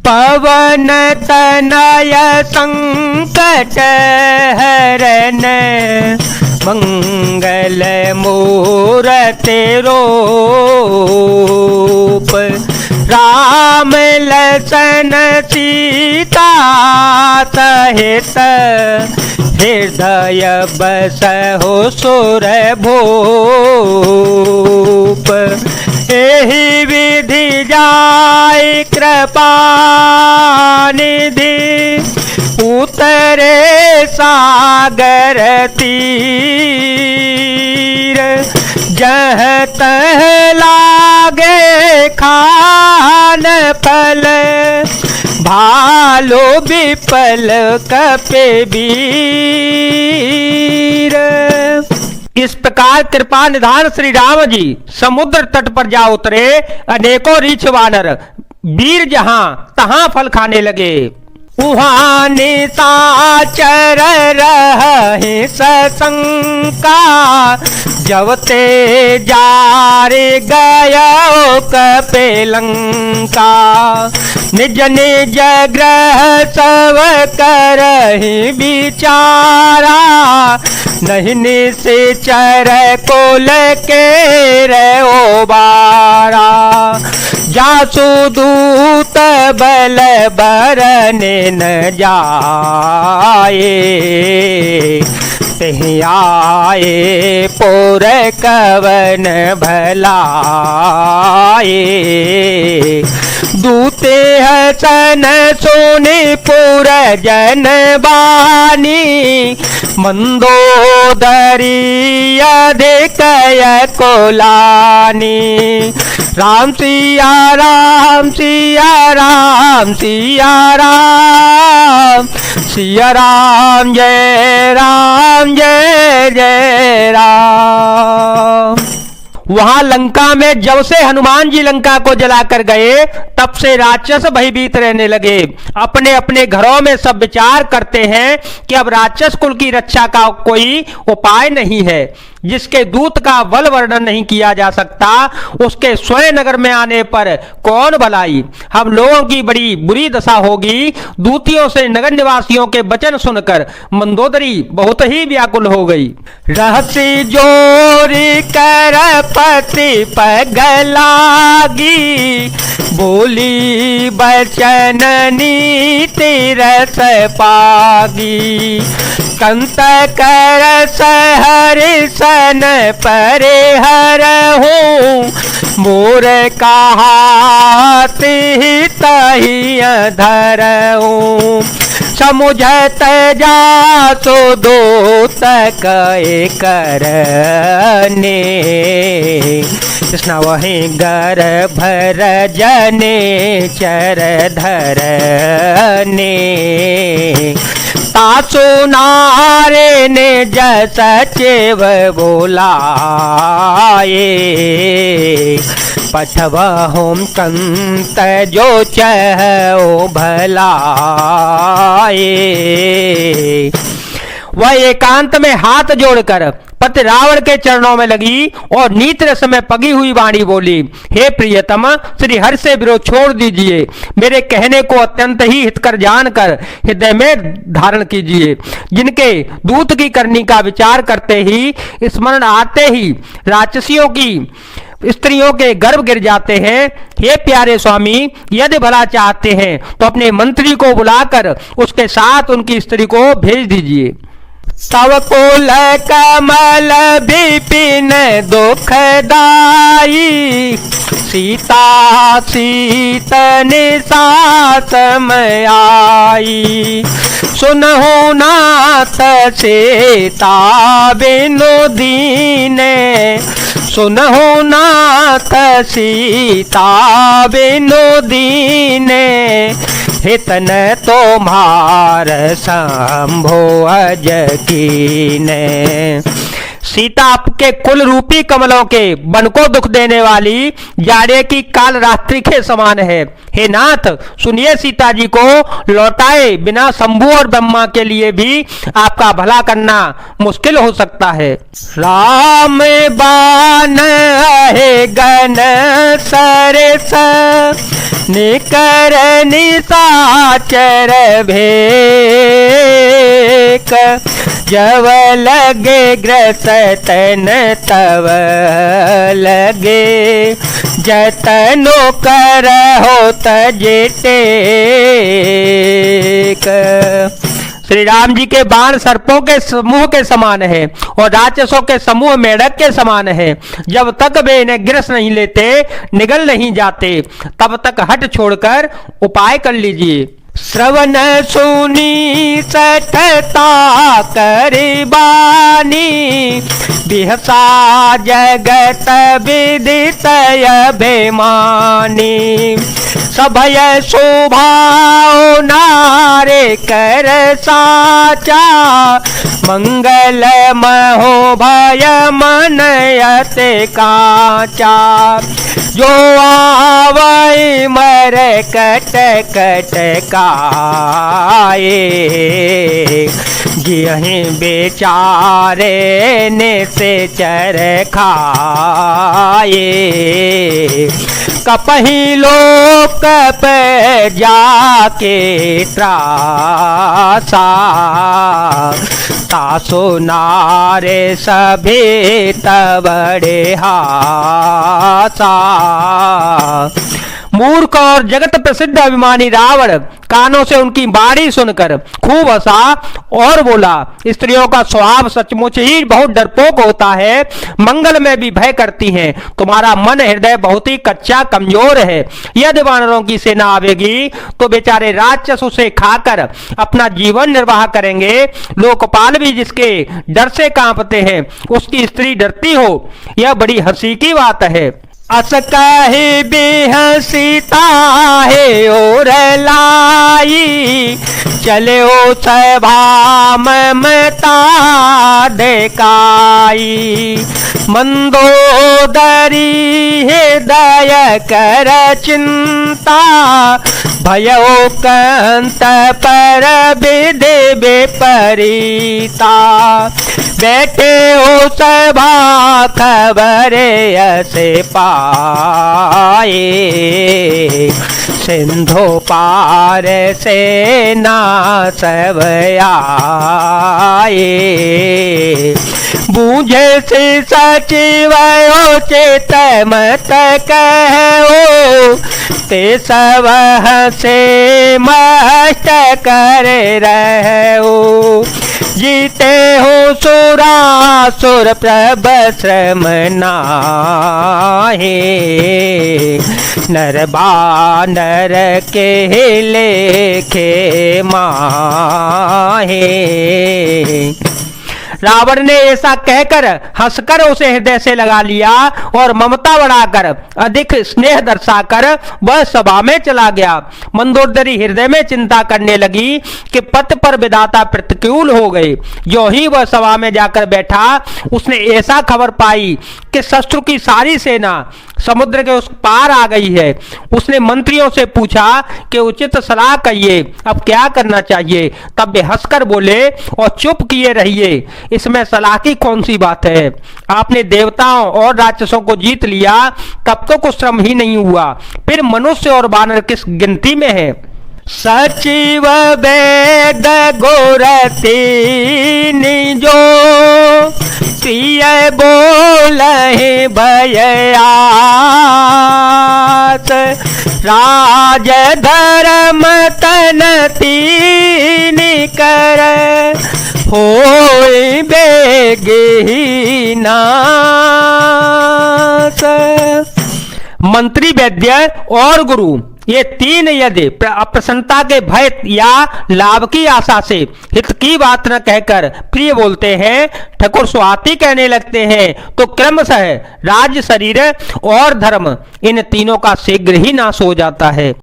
पवन तनय संकट हरन मंगल मूरति रूप। राम लखन सीता सहित हृदय बसहु सुर भूप। एहि विधि जाय कृपा निधि उतरे सागर तीर। जह तह लागे खान फल भालो विपल कपिवीर। इस प्रकार कृपा निधान श्री राम जी समुद्र तट पर जा उतरे। अनेकों रीछ वानर वीर जहां तहां फल खाने लगे। उहाँ निशाचर रहे सशंका जब ते जारे गयो कपिलंका। निज निज ग्रह सब करहि विचारा नहीं निश्चर कुल के रहो बारा। जासु दूत बल बरने न जाए तेहि आए पुर कवन भलाए। दूते हसन सुनि पुर जन बानी मंदोदरी अधिकय कुलानी। राम सिया राम सिया राम सिया राम सिया राम जय जय राम। वहां लंका में जब से हनुमान जी लंका को जलाकर गए तब से राक्षस भयभीत रहने लगे। अपने अपने घरों में सब विचार करते हैं कि अब राक्षस कुल की रक्षा का कोई उपाय नहीं है। जिसके दूत का बल वर्णन नहीं किया जा सकता उसके स्वयं नगर में आने पर कौन भलाई। हम लोगों की बड़ी बुरी दशा होगी। दूतियों से नगर निवासियों के वचन सुनकर मंदोदरी बहुत ही व्याकुल हो गई। रहसी जोरी कर पति पगलागी बोली बचन नीति रस पागी। कंत कर सहरि सन परे हरहूं मोर कहाति तहि धरहूं। समुझत जासु दूत कए करने कृष्ण वही गर भर जने चर धरने। तासु नारे ने जस चेव बोलाए पठवहुं कंत जो चहो भलाए। वह एकांत में हाथ जोड़कर पति रावण के चरणों में लगी और नीत रस में पगी हुई वाणी बोली। हे प्रियतम श्री हरि से विरोध छोड़ दीजिए। मेरे कहने को अत्यंत ही हितकर जानकर हृदय में धारण कीजिए। जिनके दूत की करनी का विचार करते ही स्मरण आते ही राक्षसियों की स्त्रियों के गर्भ गिर जाते हैं। हे प्यारे स्वामी यदि भला चाहते हैं तो अपने मंत्री को बुलाकर उसके साथ उनकी स्त्री को भेज दीजिए। तव कुल कमल विपिन दुखदाई सीता शीतन सासमयाई। सुनहु नाथ सीता बिनु दीने सुनहु नाथ सीता बिनु दीने। हितन तुम्हार शंभो अज कीने सीता आपके कुल रूपी कमलों के वन को दुख देने वाली जाड़े की काल रात्रि के समान है। हे नाथ, सुनिए, सीता जी को लौटाए बिना शंभु और ब्रह्मा के लिए भी आपका भला करना मुश्किल हो सकता है। राम बान है गन सरस निकर निशाचर भेक जब लगे ग्रस तन तव लगे जतनो कर हो तजेटेक। श्री राम जी के बाण सर्पों के समूह के समान है और राक्षसों के समूह मेढक के समान है। जब तक वे इन्हें ग्रस नहीं लेते, निगल नहीं जाते, तब तक हट छोड़कर उपाय कर लीजिए। श्रवण सुनी सठता करिबानी बिहसा जगत विदित अभिमानी सभय शोभाओ नारे कर साचा मंगल महो भय मनयत काचा जो आवै मर कट कट काए जिहि बेचारे ने से चर खाए कपही लोक पे जाके त्रासा तासो नारे सभी तबड़े हासा। मूर्ख और जगत प्रसिद्ध अभिमानी रावण कानों से उनकी बाणी सुनकर खूब हंसा और बोला, स्त्रियों का स्वभाव सचमुच ही बहुत डरपोक होता है, मंगल में भी भय करती हैं। तुम्हारा मन हृदय बहुत ही कच्चा कमजोर है। यदि वानरों की सेना आवेगी तो बेचारे राक्षस उसे खाकर अपना जीवन निर्वाह करेंगे। लोकपाल भी जिसके डर से कांपते हैं, उसकी स्त्री डरती हो, यह बड़ी हंसी की बात है। अस कहे बेहसीता है और लाई चले ओ सभा ममता देकाई मंदोदरी हृदय कर चिंता भयो कंत पर विधि विपरीता बैठे हो सभा खबरे ऐसे पाए सिंधु पार से ना सब आए बूझे से सचिव चेत मत कहो ते सब से मस्त कर रहो जीते हो सुरासुर प्रभ श्रम नाहे नर बानर के लेखे माहे। रावण ने ऐसा कहकर हंसकर उसे हृदय से लगा लिया और ममता बढ़ाकर अधिक स्नेह दर्शाकर वह सभा में चला गया। मंदोदरी हृदय में चिंता करने लगी कि पथ पर विधाता प्रतिकूल हो गए। जो ही वह सभा में जाकर बैठा, उसने ऐसा खबर पाई कि शत्रु की सारी सेना समुद्र के उस पार आ गई है। उसने मंत्रियों से पूछा कि उचित सलाह कहिए, अब क्या करना चाहिए। तब वे हंसकर बोले और चुप किए रहिए, इसमें सलाह की कौन सी बात है। आपने देवताओं और राक्षसों को जीत लिया, तब तो कुछ श्रम ही नहीं हुआ, फिर मनुष्य और वानर किस गिनती में है। सचिव वेद गोरती निजो प्रिय बोलहि भयआस राज धर्म तन तीन कर होय बेगी नास। मंत्री, वैद्य और गुरु ये तीन यदि अप्रसन्नता के भय या लाभ की आशा से हित की बात न कहकर प्रिय बोलते हैं, ठकुर स्वाति कहने लगते हैं, तो क्रमशः राज्य, शरीर और धर्म इन तीनों का शीघ्र ही नाश हो जाता है।